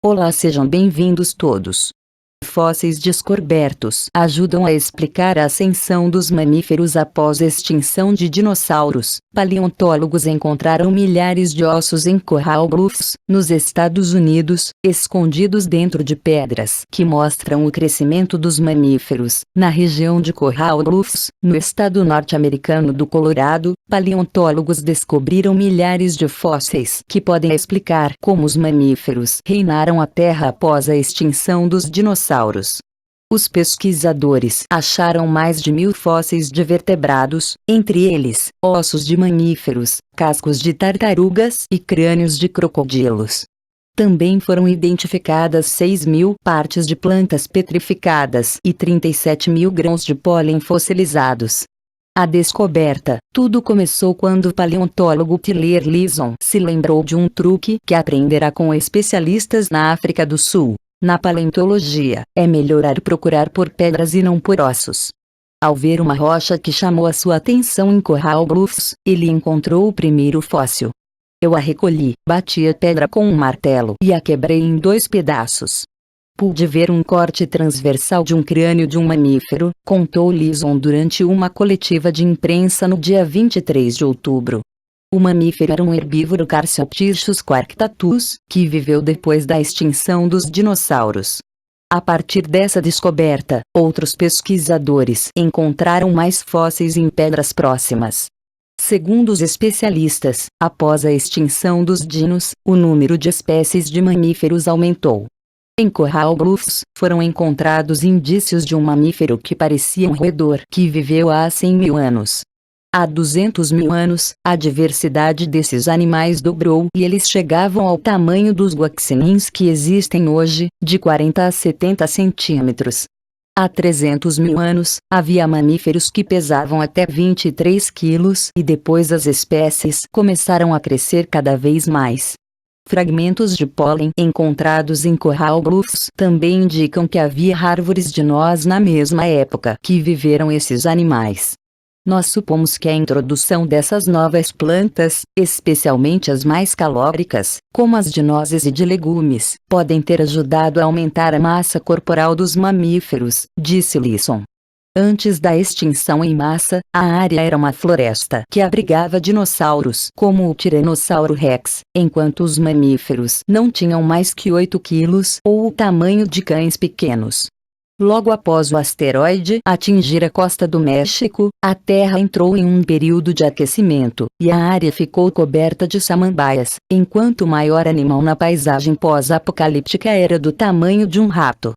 Olá, sejam bem-vindos todos. Fósseis descobertos ajudam a explicar a ascensão dos mamíferos após a extinção de dinossauros. Paleontólogos encontraram milhares de ossos em Coral Bluffs, nos Estados Unidos, escondidos dentro de pedras que mostram o crescimento dos mamíferos. Na região de Coral Bluffs, no estado norte-americano do Colorado, paleontólogos descobriram milhares de fósseis que podem explicar como os mamíferos reinaram a Terra após a extinção dos dinossauros. Os pesquisadores acharam mais de 1000 fósseis de vertebrados, entre eles, ossos de mamíferos, cascos de tartarugas e crânios de crocodilos. Também foram identificadas 6.000 partes de plantas petrificadas e 37.000 grãos de pólen fossilizados. A descoberta, tudo começou quando o paleontólogo Tyler Leeson se lembrou de um truque que aprenderá com especialistas na África do Sul. Na paleontologia, é melhor procurar por pedras e não por ossos. Ao ver uma rocha que chamou a sua atenção em Coral Bluffs, ele encontrou o primeiro fóssil. Eu a recolhi, bati a pedra com um martelo e a quebrei em 2 pedaços. Pude ver um corte transversal de um crânio de um mamífero, contou Leeson durante uma coletiva de imprensa no dia 23 de outubro. O mamífero era um herbívoro Carcioptychus quarctatus, que viveu depois da extinção dos dinossauros. A partir dessa descoberta, outros pesquisadores encontraram mais fósseis em pedras próximas. Segundo os especialistas, após a extinção dos dinos, o número de espécies de mamíferos aumentou. Em Coral Bluffs, foram encontrados indícios de um mamífero que parecia um roedor que viveu há 100.000 anos. Há 200.000 anos, a diversidade desses animais dobrou e eles chegavam ao tamanho dos guaxinins que existem hoje, de 40 a 70 centímetros. Há 300.000 anos, havia mamíferos que pesavam até 23 quilos e depois as espécies começaram a crescer cada vez mais. Fragmentos de pólen encontrados em Coral Bluffs também indicam que havia árvores de noz na mesma época que viveram esses animais. Nós supomos que a introdução dessas novas plantas, especialmente as mais calóricas, como as de nozes e de legumes, podem ter ajudado a aumentar a massa corporal dos mamíferos, disse Leeson. Antes da extinção em massa, a área era uma floresta que abrigava dinossauros como o Tiranossauro Rex, enquanto os mamíferos não tinham mais que 8 quilos ou o tamanho de cães pequenos. Logo após o asteroide atingir a costa do México, a Terra entrou em um período de aquecimento, e a área ficou coberta de samambaias, enquanto o maior animal na paisagem pós-apocalíptica era do tamanho de um rato.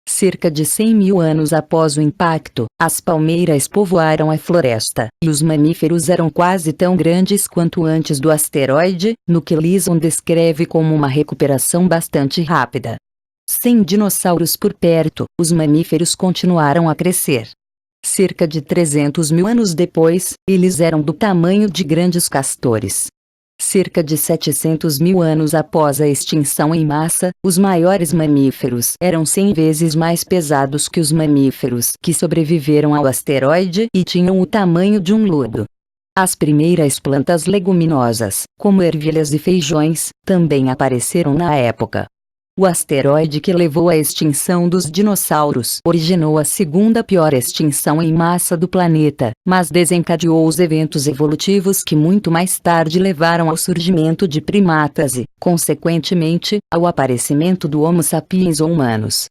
Cerca de 100.000 anos após o impacto, as palmeiras povoaram a floresta, e os mamíferos eram quase tão grandes quanto antes do asteroide, no que Leeson descreve como uma recuperação bastante rápida. Sem dinossauros por perto, os mamíferos continuaram a crescer. Cerca de 300.000 anos depois, eles eram do tamanho de grandes castores. Cerca de 700.000 anos após a extinção em massa, os maiores mamíferos eram 100 vezes mais pesados que os mamíferos que sobreviveram ao asteroide e tinham o tamanho de um lobo. As primeiras plantas leguminosas, como ervilhas e feijões, também apareceram na época. O asteroide que levou à extinção dos dinossauros originou a segunda pior extinção em massa do planeta, mas desencadeou os eventos evolutivos que muito mais tarde levaram ao surgimento de primatas e, consequentemente, ao aparecimento do Homo sapiens ou humanos.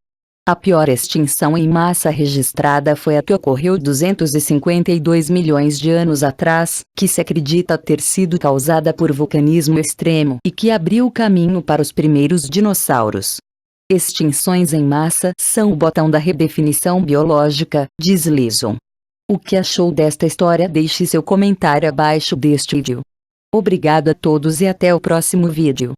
A pior extinção em massa registrada foi a que ocorreu 252 milhões de anos atrás, que se acredita ter sido causada por vulcanismo extremo e que abriu o caminho para os primeiros dinossauros. Extinções em massa são o botão da redefinição biológica, diz Leeson. O que achou desta história? Deixe seu comentário abaixo deste vídeo. Obrigado a todos e até o próximo vídeo.